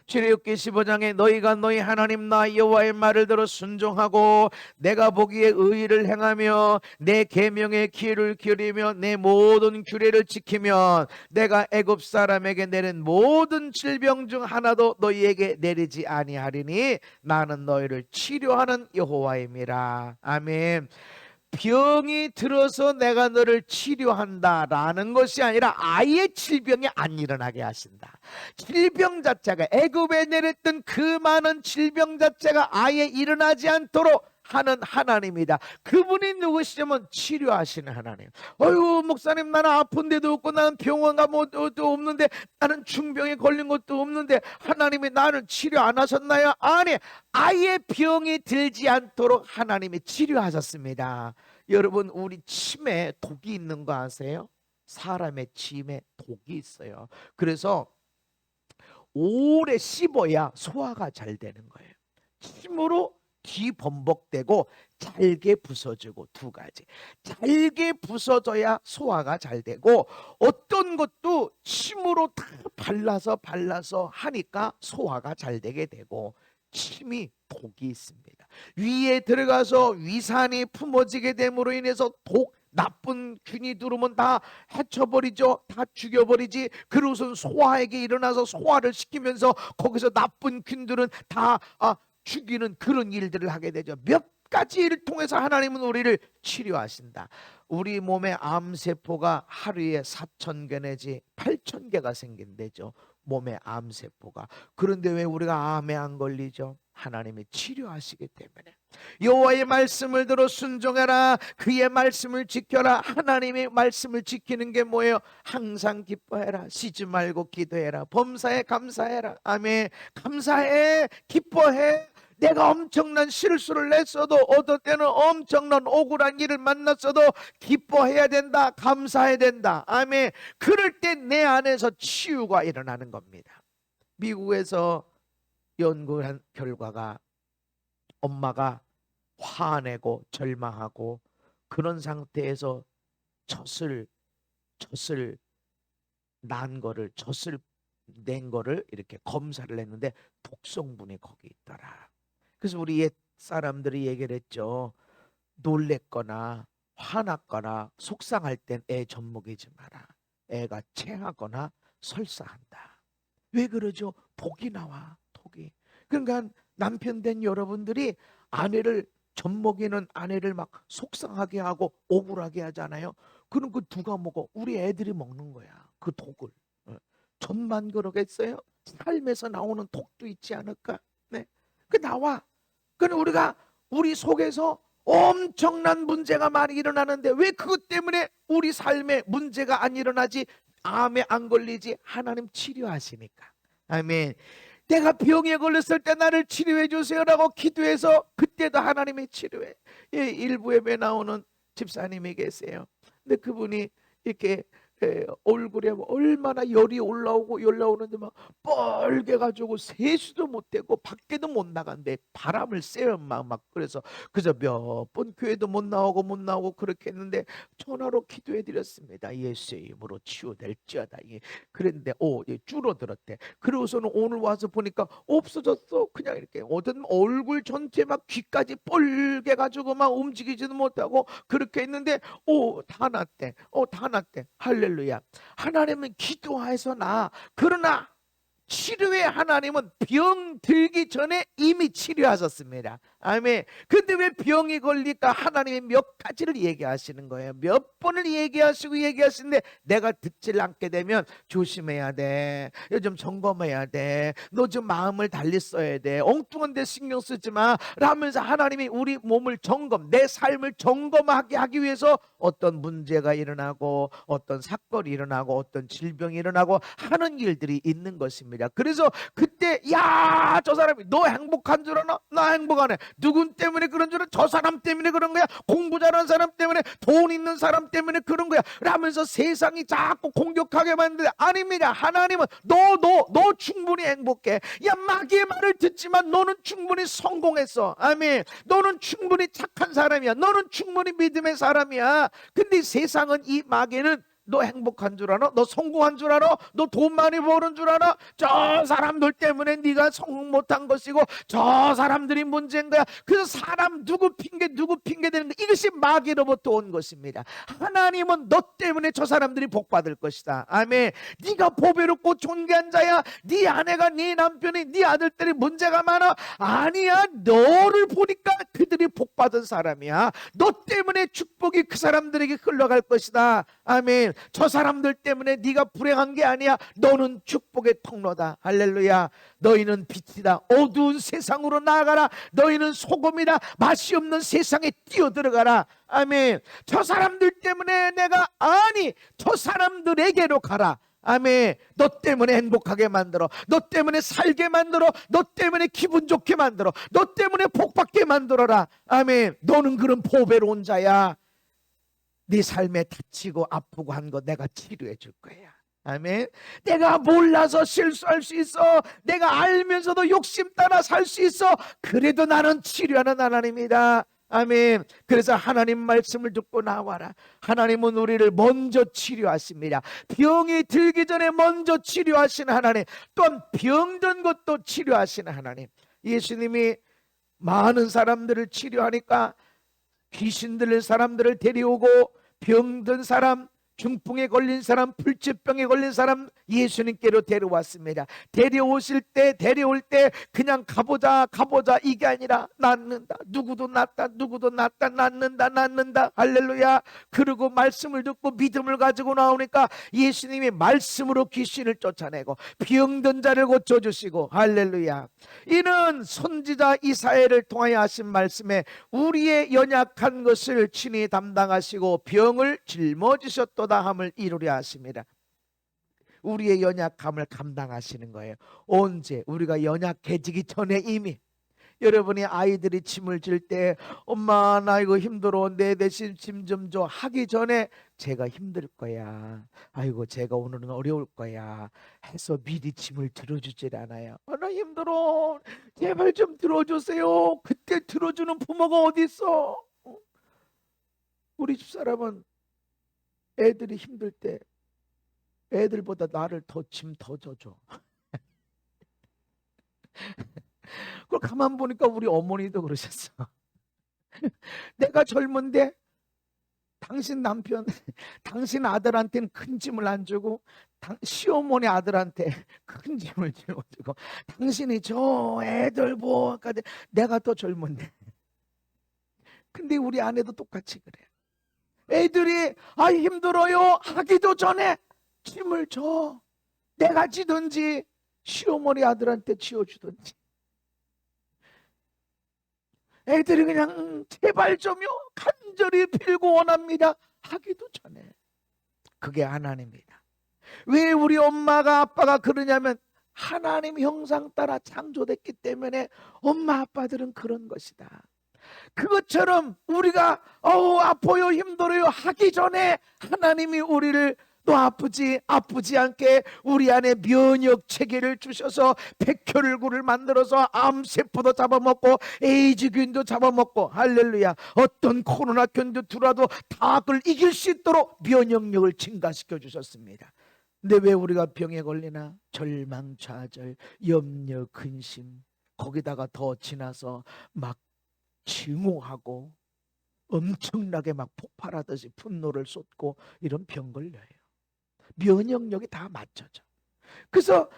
출애굽기 15장에 너희가 너희 하나님 나 여호와의 말을 들어 순종하고 내가 보기에 의를 행하며 내 계명에 귀를 기울이며 내 모든 규례를 지키면 내가 애굽 사람에게 내린 모든 질병 중 하나도 너희에게 내리지 아니하리니 나는 너희를 치료하는 여호와임이라. 아멘. 병이 들어서 내가 너를 치료한다라는 것이 아니라 아예 질병이 안 일어나게 하신다. 질병 자체가, 애굽에 내렸던 그 많은 질병 자체가 아예 일어나지 않도록 하는 하나님이다. 그분이 누구시냐면 치료하시는 하나님. 어휴, 목사님, 나는 아픈 데도 없고 나는 병원 가면 것도 없는데, 나는 중병에 걸린 것도 없는데 하나님이 나를 치료 안 하셨나요? 아니, 아예 병이 들지 않도록 하나님이 치료하셨습니다. 여러분, 우리 침에 독이 있는 거 아세요? 사람의 침에 독이 있어요. 그래서 오래 씹어야 소화가 잘 되는 거예요. 침으로 뒤범벅되고 잘게 부서지고, 두 가지. 잘게 부서져야 소화가 잘 되고, 어떤 것도 침으로 다 발라서 하니까 소화가 잘 되게 되고, 침이 독이 있습니다. 위에 들어가서 위산이 품어지게 됨으로 인해서 나쁜 균이 들어오면 다 해쳐버리죠. 다 죽여버리지. 그러고선 소화에게 일어나서 소화를 시키면서 거기서 나쁜 균들은 다 죽이는 그런 일들을 하게 되죠. 몇 가지 일을 통해서 하나님은 우리를 치료하신다. 우리 몸에 암세포가 하루에 4,000개 내지 8,000개가 생긴대죠. 몸에 암세포가. 그런데 왜 우리가 암에 안 걸리죠? 하나님이 치료하시기 때문에. 여호와의 말씀을 들어 순종하라. 그의 말씀을 지켜라. 하나님의 말씀을 지키는 게 뭐예요? 항상 기뻐해라. 쉬지 말고 기도해라. 범사에 감사해라. 아멘. 감사해. 기뻐해. 내가 엄청난 실수를 했어도, 어떤 때는 엄청난 억울한 일을 만났어도 기뻐해야 된다. 감사해야 된다. 아멘. 그럴 때 내 안에서 치유가 일어나는 겁니다. 미국에서 연구한 결과가, 엄마가 화내고 절망하고 그런 상태에서 젖을 낸 거를 이렇게 검사를 했는데 독성분이 거기 있더라. 그래서 우리 옛 사람들이 얘기를 했죠. 놀랬거나 화났거나 속상할 땐 애 젖먹이지 마라. 애가 체하거나 설사한다. 왜 그러죠? 독이 나와. 독이. 그러니까 남편 된 여러분들이 아내를 젖먹이는 아내를 막 속상하게 하고 억울하게 하잖아요. 그럼 그 누가 먹어? 우리 애들이 먹는 거야. 그 독을. 젖만 그러겠어요? 삶에서 나오는 독도 있지 않을까? 네. 그 나와. 그럼 우리 속에서 엄청난 문제가 많이 일어나는데 왜 그것 때문에 우리 삶에 문제가 안 일어나지? 암에 안 걸리지? 하나님 치료하시니까. 아멘. 내가 병에 걸렸을 때 나를 치료해 주세요라고 기도해서 그때도 하나님이 치료해. 일부 예배 나오는 집사님이 계세요. 근데 그분이 이렇게 얼굴에 얼마나 열이 올라오는데 막 뻘게 가지고 세수도 못 되고 밖에도 못 나간대. 바람을 쐬요 막 그래서 몇 번 교회도 못 나오고 그렇게 했는데 전화로 기도해 드렸습니다. 예수의 이름으로 치유될지어다. 그랬는데 줄어들었대. 그러고서는 오늘 와서 보니까 없어졌어. 그냥 이렇게 어떤 얼굴 전체 막 귀까지 뻘게 가지고 막 움직이지도 못하고 그렇게 했는데 다 났대. 다 났대. 할렐루야. 하나님은 기도해서 그러나 치료의 하나님은 병 들기 전에 이미 치료하셨습니다. 아멘. 근데 왜 병이 걸릴까? 하나님이 몇 가지를 얘기하시는 거예요. 몇 번을 얘기하시는데 내가 듣질 않게 되면 조심해야 돼. 요즘 점검해야 돼. 너 좀 마음을 달리 써야 돼. 엉뚱한 데 신경 쓰지 마 라면서 하나님이 우리 몸을 내 삶을 점검하게 하기 위해서 어떤 문제가 일어나고 어떤 사건이 일어나고 어떤 질병이 일어나고 하는 일들이 있는 것입니다. 그래서 그때 저 사람이 너 행복한 줄 아나? 나 행복 안 해. 누군 때문에 그런 줄 알아? 저 사람 때문에 그런 거야. 공부 잘하는 사람 때문에, 돈 있는 사람 때문에 그런 거야 라면서 세상이 자꾸 공격하게 만드는데 아닙니다. 하나님은 너 충분히 행복해. 마귀의 말을 듣지만 너는 충분히 성공했어. 아멘. 너는 충분히 착한 사람이야. 너는 충분히 믿음의 사람이야. 근데 세상은, 이 마귀는 너 행복한 줄 알아? 너 성공한 줄 알아? 너 돈 많이 버는 줄 알아? 저 사람들 때문에 네가 성공 못한 것이고 저 사람들이 문제인 거야. 그래서 사람 누구 핑계 되는 거, 이것이 마귀로부터 온 것입니다. 하나님은 너 때문에 저 사람들이 복 받을 것이다. 아멘. 네가 보배롭고 존귀한 자야. 네 아내가, 네 남편이, 네 아들들이 문제가 많아. 아니야. 너를 보니까 그들이 복 받은 사람이야. 너 때문에 축복이 그 사람들에게 흘러갈 것이다. 아멘. 저 사람들 때문에 네가 불행한 게 아니야. 너는 축복의 통로다. 할렐루야. 너희는 빛이다. 어두운 세상으로 나아가라. 너희는 소금이다. 맛이 없는 세상에 뛰어들어가라. 아멘. 저 사람들 때문에 저 사람들에게로 가라. 아멘. 너 때문에 행복하게 만들어. 너 때문에 살게 만들어. 너 때문에 기분 좋게 만들어. 너 때문에 복받게 만들어라. 아멘. 너는 그런 보배로운 자야. 네 삶에 다치고 아프고 한 거 내가 치료해 줄 거야. 아멘. 내가 몰라서 실수할 수 있어. 내가 알면서도 욕심 따라 살 수 있어. 그래도 나는 치료하는 하나님이다. 아멘. 그래서 하나님 말씀을 듣고 나와라. 하나님은 우리를 먼저 치료하십니다. 병이 들기 전에 먼저 치료하시는 하나님, 또한 병든 것도 치료하시는 하나님. 예수님이 많은 사람들을 치료하니까 귀신 들린 사람들을 데려오고 병든 사람, 중풍에 걸린 사람, 불치병에 걸린 사람 예수님께로 데려왔습니다. 데려올 때 그냥 가보자 이게 아니라 낫는다, 누구도 낫다, 낫는다 할렐루야. 그리고 말씀을 듣고 믿음을 가지고 나오니까 예수님이 말씀으로 귀신을 쫓아내고 병든 자를 고쳐주시고 할렐루야. 이는 선지자 이사야를 통하여 하신 말씀에 우리의 연약한 것을 친히 담당하시고 병을 짊어지셨도다 함을 이루려 하십니다. 우리의 연약함을 감당하시는 거예요. 언제? 우리가 연약해지기 전에 이미. 여러분이 아이들이 짐을 질 때 엄마 나 이거 힘들어 내 대신 짐 좀 줘 하기 전에 제가 힘들 거야, 아이고 제가 오늘은 어려울 거야 해서 미리 짐을 들어주질 않아요. 나 힘들어 제발 좀 들어주세요. 그때 들어주는 부모가 어디 있어? 우리 집사람은 애들이 힘들 때 애들보다 나를 짐 더 져줘. 그걸 가만 보니까 우리 어머니도 그러셨어. 내가 젊은데 당신 남편, 당신 아들한테는 큰 짐을 안 주고 시어머니 아들한테 큰 짐을 짊어지고 당신이 저 애들 보까지 내가 더 젊은데. 근데 우리 아내도 똑같이 그래. 애들이 힘들어요 하기도 전에 짐을 줘. 내가 지든지 시어머니 아들한테 지어주든지. 애들이 그냥 제발 좀요 간절히 빌고 원합니다 하기도 전에. 그게 하나님입니다. 왜 우리 엄마가 아빠가 그러냐면 하나님 형상 따라 창조됐기 때문에 엄마 아빠들은 그런 것이다. 그것처럼 우리가 아파요 힘들어요 하기 전에 하나님이 우리를 또 아프지 않게 우리 안에 면역 체계를 주셔서 백혈구를 만들어서 암세포도 잡아먹고 에이즈균도 잡아먹고 할렐루야. 어떤 코로나균도 들어와도 다 그걸 이길 수 있도록 면역력을 증가시켜 주셨습니다. 근데 왜 우리가 병에 걸리나? 절망, 좌절, 염려, 근심, 거기다가 더 지나서 막 증오하고 엄청나게 막 폭발하듯이 분노를 쏟고 이런 병 걸려요. 면역력이 다 맞춰져. 그래서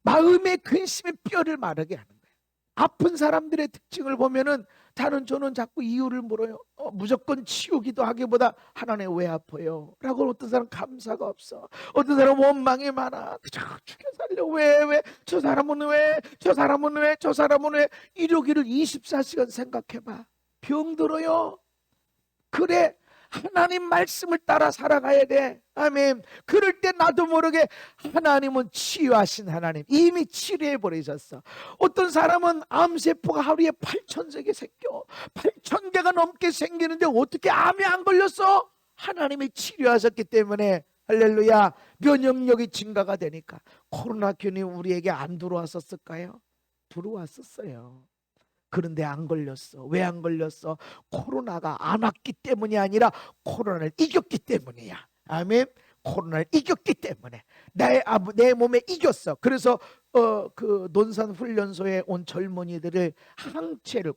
마음의 근심이 뼈를 마르게 하는 거예요. 아픈 사람들의 특징을 보면은 저는 자꾸 이유를 물어요. 무조건 치우기도 하기보다 하나님 왜 아파요? 라고. 어떤 사람 감사가 없어. 어떤 사람 원망이 많아. 그저 죽여 살려. 왜? 저 사람은 왜? 이러기를 24시간 생각해봐. 병들어요. 그래, 하나님 말씀을 따라 살아가야 돼. 아멘. 그럴 때 나도 모르게 하나님은 치유하신 하나님, 이미 치료해 버리셨어. 어떤 사람은 암세포가 하루에 8,000개 생겨. 8,000개가 넘게 생기는데 어떻게 암이 안 걸렸어? 하나님이 치료하셨기 때문에. 할렐루야. 면역력이 증가가 되니까. 코로나균이 우리에게 안 들어왔었을까요? 들어왔었어요. 그런데 안 걸렸어. 왜 안 걸렸어? 코로나가 안 왔기 때문이 아니라 코로나를 이겼기 때문이야. 아멘. 코로나를 이겼기 때문에 내 몸에 이겼어. 그래서 그 논산훈련소에 온 젊은이들을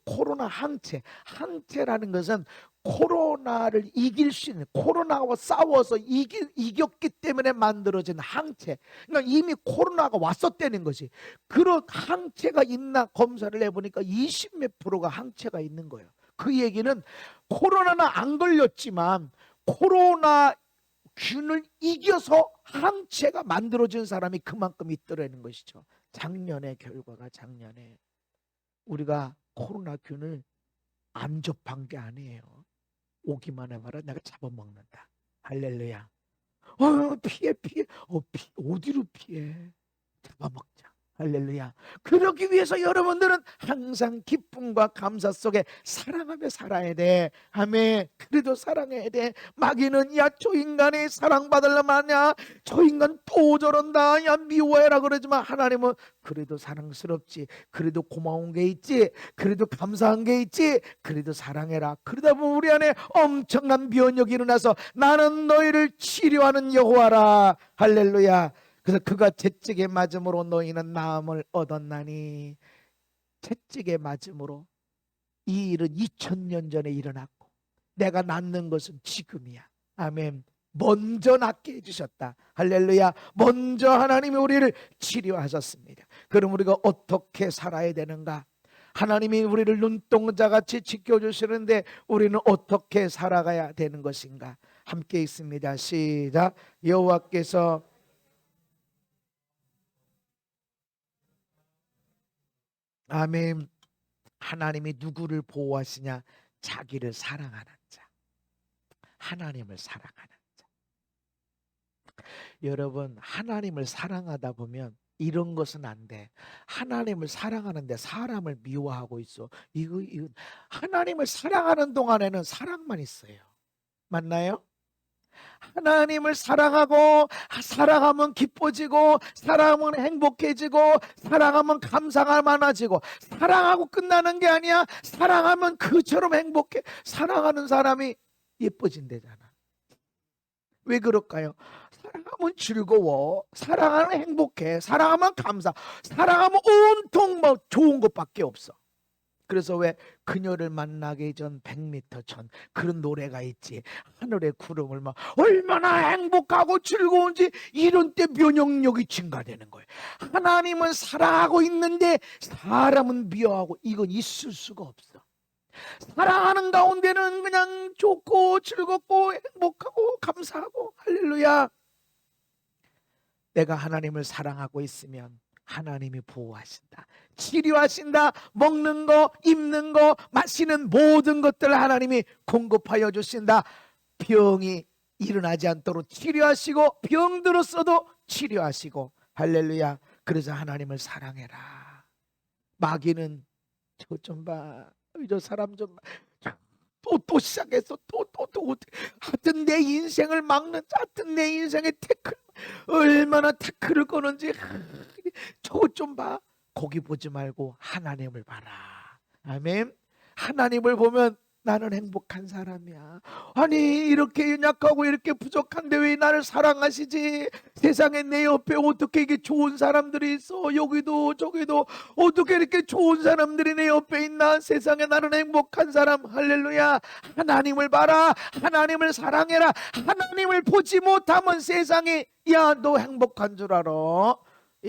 코로나 항체라는 것은 코로나를 이길 수 있는, 코로나와 싸워서 이겼기 때문에 만들어진 항체. 그러니까 이미 코로나가 왔었다는 것이. 그런 항체가 있나 검사를 해보니까 20몇 프로가 항체가 있는 거예요. 그 얘기는 코로나는 안 걸렸지만 코로나 균을 이겨서 항체가 만들어진 사람이 그만큼 있더라는 것이죠. 작년의 결과가, 작년에 우리가 코로나 균을 안 접한 게 아니에요. 오기만 해봐라 내가 잡아먹는다. 할렐루야. 피해. 어디로 피해? 잡아먹자. 할렐루야. 그러기 위해서 여러분들은 항상 기쁨과 감사 속에 사랑하며 살아야 돼. 아멘. 그래도 사랑해야 돼. 마귀는 야 저 인간이 사랑받으려면 하냐, 저 인간 또 저런다, 야 미워해라 그러지만 하나님은 그래도 사랑스럽지, 그래도 고마운 게 있지, 그래도 감사한 게 있지, 그래도 사랑해라. 그러다 보면 우리 안에 엄청난 면역이 일어나서 나는 너희를 치료하는 여호와라. 할렐루야. 그래서 그가 채찍에 맞음으로 너희는 나음을 얻었나니. 채찍에 맞음으로 이 일은 2000년 전에 일어났고 내가 낫는 것은 지금이야. 아멘. 먼저 낫게 해주셨다. 할렐루야. 먼저 하나님이 우리를 치료하셨습니다. 그럼 우리가 어떻게 살아야 되는가? 하나님이 우리를 눈동자같이 지켜주시는데 우리는 어떻게 살아가야 되는 것인가? 함께 있습니다. 시작. 여호와께서 아멘. 하나님이 누구를 보호하시냐? 자기를 사랑하는 자, 하나님을 사랑하는 자. 여러분, 하나님을 사랑하다 보면 이런 것은 안 돼. 하나님을 사랑하는데 사람을 미워하고 있어. 이거 하나님을 사랑하는 동안에는 사랑만 있어요. 맞나요? 하나님을 사랑하고 사랑하면 기뻐지고 사랑하면 행복해지고 사랑하면 감사가 많아지고 사랑하고 끝나는 게 아니야. 사랑하면 그처럼 행복해. 사랑하는 사람이 예뻐진대잖아. 왜 그럴까요? 사랑하면 즐거워. 사랑하면 행복해. 사랑하면 감사. 사랑하면 온통 뭐 좋은 것밖에 없어. 그래서 왜 그녀를 만나기 전 100m 전 그런 노래가 있지. 하늘의 구름을 막 얼마나 행복하고 즐거운지 이런 때 면역력이 증가되는 거예요. 하나님은 사랑하고 있는데 사람은 미워하고 이건 있을 수가 없어. 사랑하는 가운데는 그냥 좋고 즐겁고 행복하고 감사하고 할렐루야. 내가 하나님을 사랑하고 있으면 하나님이 보호하신다, 치료하신다. 먹는 거, 입는 거, 마시는 모든 것들을 하나님이 공급하여 주신다. 병이 일어나지 않도록 치료하시고 병 들었어도 치료하시고 할렐루야. 그래서 하나님을 사랑해라. 마귀는 저 좀 봐, 저 사람 좀 또 시작했어. 또 하여튼 내 인생을 막는, 하여튼 내 인생의 태클, 얼마나 태클을 거는지 저것 좀 봐. 거기 보지 말고 하나님을 봐라. 아멘. 하나님을 보면 나는 행복한 사람이야. 아니 이렇게 연약하고 이렇게 부족한데 왜 나를 사랑하시지? 세상에 내 옆에 어떻게 이게 좋은 사람들이 있어. 여기도 저기도 어떻게 이렇게 좋은 사람들이 내 옆에 있나. 세상에 나는 행복한 사람. 할렐루야. 하나님을 봐라. 하나님을 사랑해라. 하나님을 보지 못하면 세상에 야 너 행복한 줄 알아?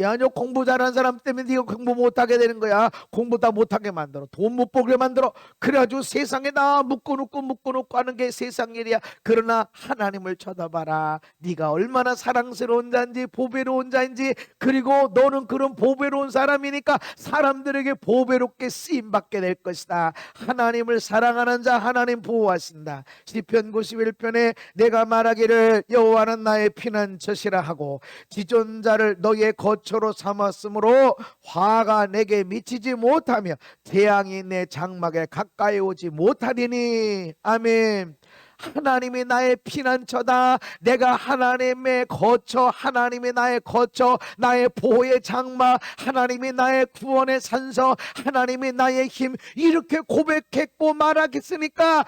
야, 너 공부 잘하는 사람 때문에 네가 공부 못하게 되는 거야. 공부 다 못하게 만들어. 돈 못 벌게 만들어. 그래가지고 세상에 나 묶어놓고 하는 게 세상 일이야. 그러나 하나님을 쳐다봐라. 네가 얼마나 사랑스러운 자인지 보배로운 자인지. 그리고 너는 그런 보배로운 사람이니까 사람들에게 보배롭게 쓰임받게 될 것이다. 하나님을 사랑하는 자 하나님 보호하신다. 시편 91편에 내가 말하기를 여호와는 나의 피난처시라 하고 지존자를 너의 거처로 삼았으므로 화가 내게 미치지 못하며 재앙이 내 장막에 가까이 오지 못하리니. 아멘. 하나님이 나의 피난처다. 내가 하나님의 거처, 하나님이 나의 거처, 나의 보호의 장막, 하나님이 나의 구원의 산성, 하나님이 나의 힘, 이렇게 고백했고 말하겠으니까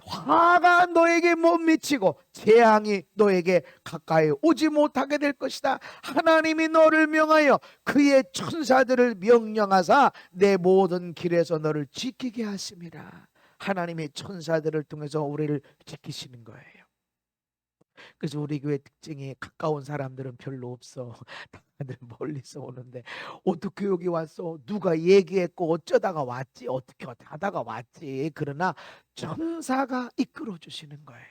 화가 너에게 못 미치고 재앙이 너에게 가까이 오지 못하게 될 것이다. 하나님이 너를 명하여 그의 천사들을 명령하사 내 모든 길에서 너를 지키게 하심이라. 하나님의 천사들을 통해서 우리를 지키시는 거예요. 그래서 우리 교회 특징이 가까운 사람들은 별로 없어. 다들 멀리서 오는데 어떻게 여기 왔어? 누가 얘기했고 어쩌다가 왔지? 어떻게 하다가 왔지? 그러나 천사가 이끌어 주시는 거예요.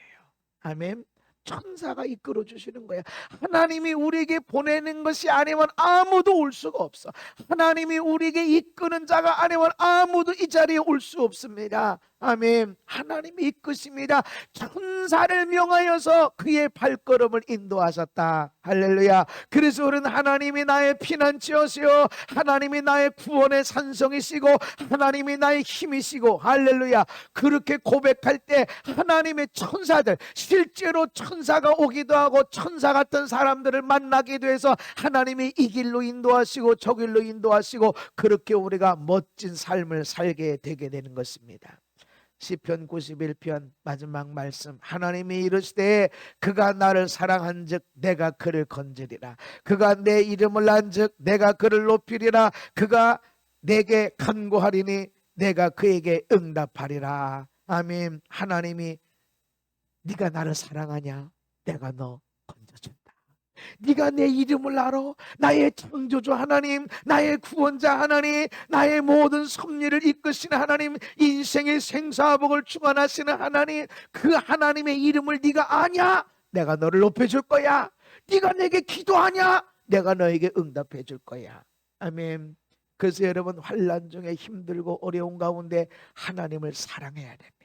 아멘. 천사가 이끌어 주시는 거야. 하나님이 우리에게 보내는 것이 아니면 아무도 올 수가 없어. 하나님이 우리에게 이끄는 자가 아니면 아무도 이 자리에 올 수 없습니다. 아멘. 하나님이 이끄십니다. 천사를 명하여서 그의 발걸음을 인도하셨다. 할렐루야. 그래서 우리는 하나님이 나의 피난처시요 하나님이 나의 구원의 산성이시고 하나님이 나의 힘이시고 할렐루야. 그렇게 고백할 때 하나님의 천사들, 실제로 천사가 오기도 하고 천사 같은 사람들을 만나기도 해서 하나님이 이 길로 인도하시고 저 길로 인도하시고 그렇게 우리가 멋진 삶을 살게 되게 되는 것입니다. 시편 91편 마지막 말씀, 하나님이 이르시되 그가 나를 사랑한즉 내가 그를 건지리라. 그가 내 이름을 안즉 내가 그를 높이리라. 그가 내게 간구하리니 내가 그에게 응답하리라. 아멘. 하나님이 네가 나를 사랑하냐? 내가 너 건져준다. 네가 내 이름을 알아? 나의 창조주 하나님, 나의 구원자 하나님, 나의 모든 섭리를 이끄시는 하나님, 인생의 생사복을 주관하시는 하나님, 그 하나님의 이름을 네가 아냐? 내가 너를 높여줄 거야. 네가 내게 기도하냐? 내가 너에게 응답해 줄 거야. 아멘. 그래서 여러분, 환난 중에 힘들고 어려운 가운데 하나님을 사랑해야 됩니다.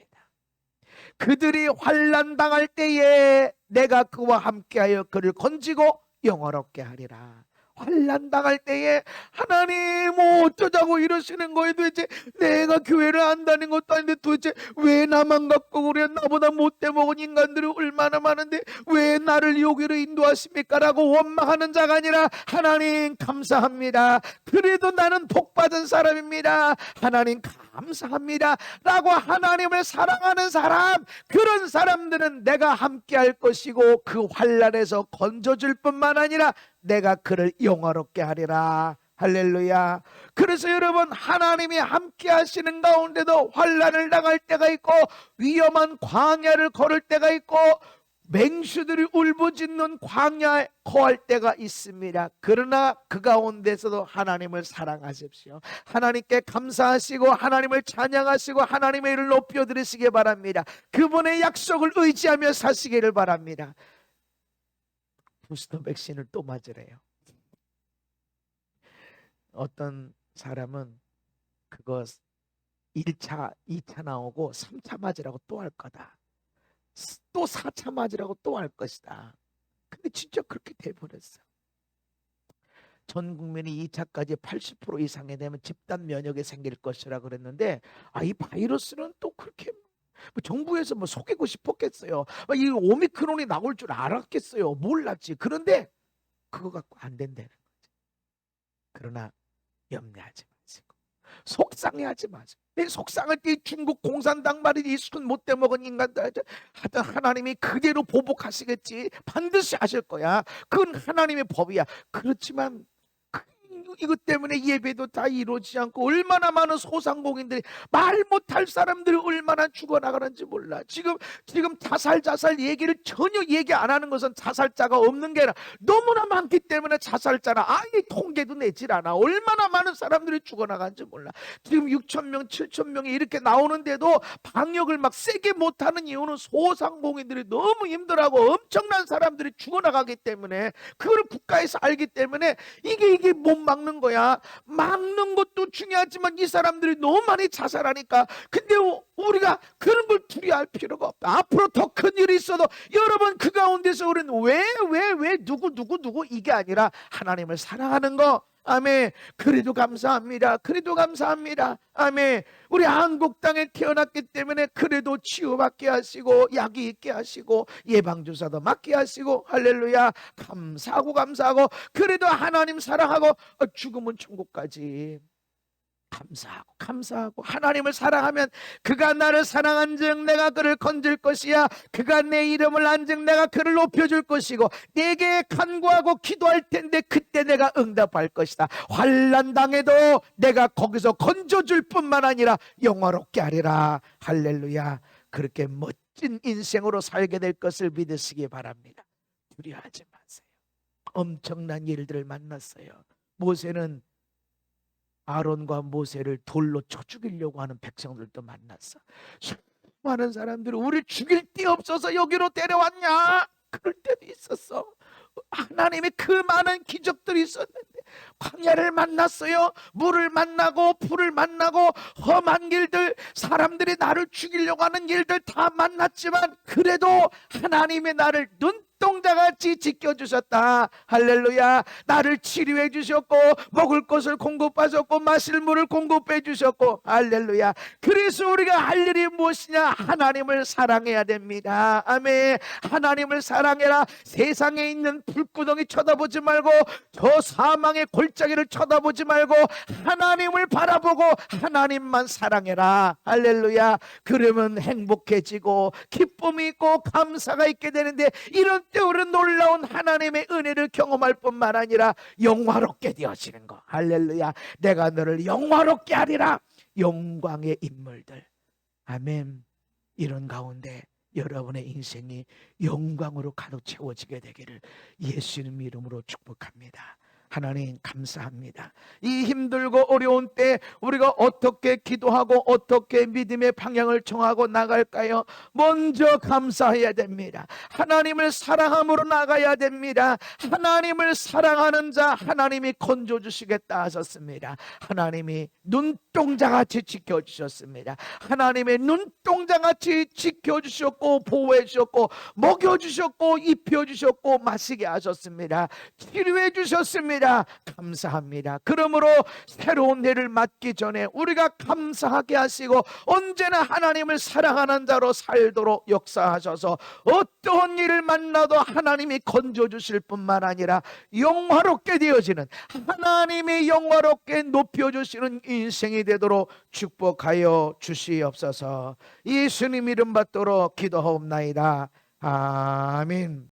그들이 환난 당할 때에 내가 그와 함께하여 그를 건지고 영화롭게 하리라. 환난 당할 때에 하나님 뭐 어쩌자고 이러시는 거예요. 도대체 내가 교회를 안 다닌 것도 아닌데 도대체 왜 나만 갖고 그래? 나보다 못돼 먹은 인간들이 얼마나 많은데 왜 나를 여기로 인도하십니까? 라고 원망하는 자가 아니라 하나님 감사합니다. 그래도 나는 복받은 사람입니다. 하나님 감사합니다 라고 하나님을 사랑하는 사람, 그런 사람들은 내가 함께할 것이고 그 환난에서 건져줄 뿐만 아니라 내가 그를 영화롭게 하리라. 할렐루야. 그래서 여러분, 하나님이 함께 하시는 가운데도 환난을 당할 때가 있고 위험한 광야를 걸을 때가 있고 맹수들이 울부짖는 광야에 거할 때가 있습니다. 그러나 그 가운데서도 하나님을 사랑하십시오. 하나님께 감사하시고 하나님을 찬양하시고 하나님의 이름을 높여드리시기 바랍니다. 그분의 약속을 의지하며 사시기를 바랍니다. 부스터 백신을 또 맞으래요. 어떤 사람은 그거 1차, 2차 나오고 3차 맞으라고 또 할 거다. 또 4차 맞으라고 또 할 것이다. 근데 진짜 그렇게 돼버렸어. 전 국민이 2차까지 80% 이상이 되면 집단 면역이 생길 것이라 그랬는데 이 바이러스는 또 그렇게 정부에서 속이고 싶었겠어요. 이 오미크론이 나올 줄 알았겠어요. 몰랐지. 그런데 그거 갖고 안 된다는 거죠. 그러나 염려하지 마시고 속상해하지 마시고, 내 속상할 때 중국 공산당 말이지 이순 못돼 먹은 인간들 하여튼 하나님이 그대로 보복하시겠지. 반드시 하실 거야. 그건 하나님의 법이야. 그렇지만 이것 때문에 예배도 다 이루어지지 않고 얼마나 많은 소상공인들이, 말 못할 사람들이 얼마나 죽어나가는지 몰라. 지금 자살 얘기를 전혀 얘기 안 하는 것은 자살자가 없는 게 아니라 너무나 많기 때문에 자살자나 아예 통계도 내질 않아. 얼마나 많은 사람들이 죽어나가는지 몰라. 지금 6,000명 7,000명이 이렇게 나오는데도 방역을 막 세게 못하는 이유는 소상공인들이 너무 힘들어하고 엄청난 사람들이 죽어나가기 때문에, 그걸 국가에서 알기 때문에 이게 못 막는 거야. 막는 것도 중요하지만 이 사람들이 너무 많이 자살하니까. 근데 우리가 그런 걸 두려워할 필요가 없다. 앞으로 더 큰 일이 있어도 여러분 그 가운데서 우리는 왜 누구 이게 아니라 하나님을 사랑하는 거. 아멘. 그래도 감사합니다. 그래도 감사합니다. 아멘. 우리 한국 땅에 태어났기 때문에 그래도 치유받게 하시고 약이 있게 하시고 예방주사도 맞게 하시고 할렐루야. 감사하고 그래도 하나님 사랑하고 죽으면 천국까지 감사하고 하나님을 사랑하면 그가 나를 사랑한즉 내가 그를 건질 것이야. 그가 내 이름을 안즉 내가 그를 높여줄 것이고 내게 간구하고 기도할 텐데 그때 내가 응답할 것이다. 환난 당해도 내가 거기서 건져줄 뿐만 아니라 영화롭게 하리라. 할렐루야. 그렇게 멋진 인생으로 살게 될 것을 믿으시기 바랍니다. 두려워하지 마세요. 엄청난 일들을 만났어요. 모세는 아론과 모세를 돌로 쳐 죽이려고 하는 백성들도 만났어. 수많은 사람들이 우리 죽일 데 없어서 여기로 데려왔냐? 그럴 때도 있었어. 하나님의 그 많은 기적들이 있었는데 광야를 만났어요. 물을 만나고 불을 만나고 험한 길들, 사람들이 나를 죽이려고 하는 길들 다 만났지만 그래도 하나님의 나를 눈동자같이 지켜주셨다. 할렐루야. 나를 치료해 주셨고 먹을 것을 공급하셨고 마실 물을 공급해 주셨고 할렐루야. 그래서 우리가 할 일이 무엇이냐? 하나님을 사랑해야 됩니다. 아멘. 하나님을 사랑해라. 세상에 있는 불구덩이 쳐다보지 말고 저 사망의 골짜기를 쳐다보지 말고 하나님을 바라보고 하나님만 사랑해라. 할렐루야. 그러면 행복해지고 기쁨이 있고 감사가 있게 되는데, 이런 그때 우리는 놀라운 하나님의 은혜를 경험할 뿐만 아니라 영화롭게 되어지는 거. 할렐루야. 내가 너를 영화롭게 하리라. 영광의 인물들. 아멘. 이런 가운데 여러분의 인생이 영광으로 가득 채워지게 되기를 예수님 이름으로 축복합니다. 하나님 감사합니다. 이 힘들고 어려운 때 우리가 어떻게 기도하고 어떻게 믿음의 방향을 정하고 나갈까요? 먼저 감사해야 됩니다. 하나님을 사랑함으로 나가야 됩니다. 하나님을 사랑하는 자 하나님이 건져주시겠다 하셨습니다. 하나님이 눈동자같이 지켜주셨습니다. 하나님의 눈동자같이 지켜주셨고 보호해주셨고 먹여주셨고 입혀주셨고 마시게 하셨습니다. 치료해 주셨습니다. 감사합니다. 그러므로 새로운 해를 맞기 전에 우리가 감사하게 하시고 언제나 하나님을 사랑하는 자로 살도록 역사하셔서 어떠한 일을 만나도 하나님이 건져주실 뿐만 아니라 영화롭게 되어지는 하나님이 영화롭게 높여주시는 인생이 되도록 축복하여 주시옵소서. 예수님 이름 받도록 기도하옵나이다. 아멘.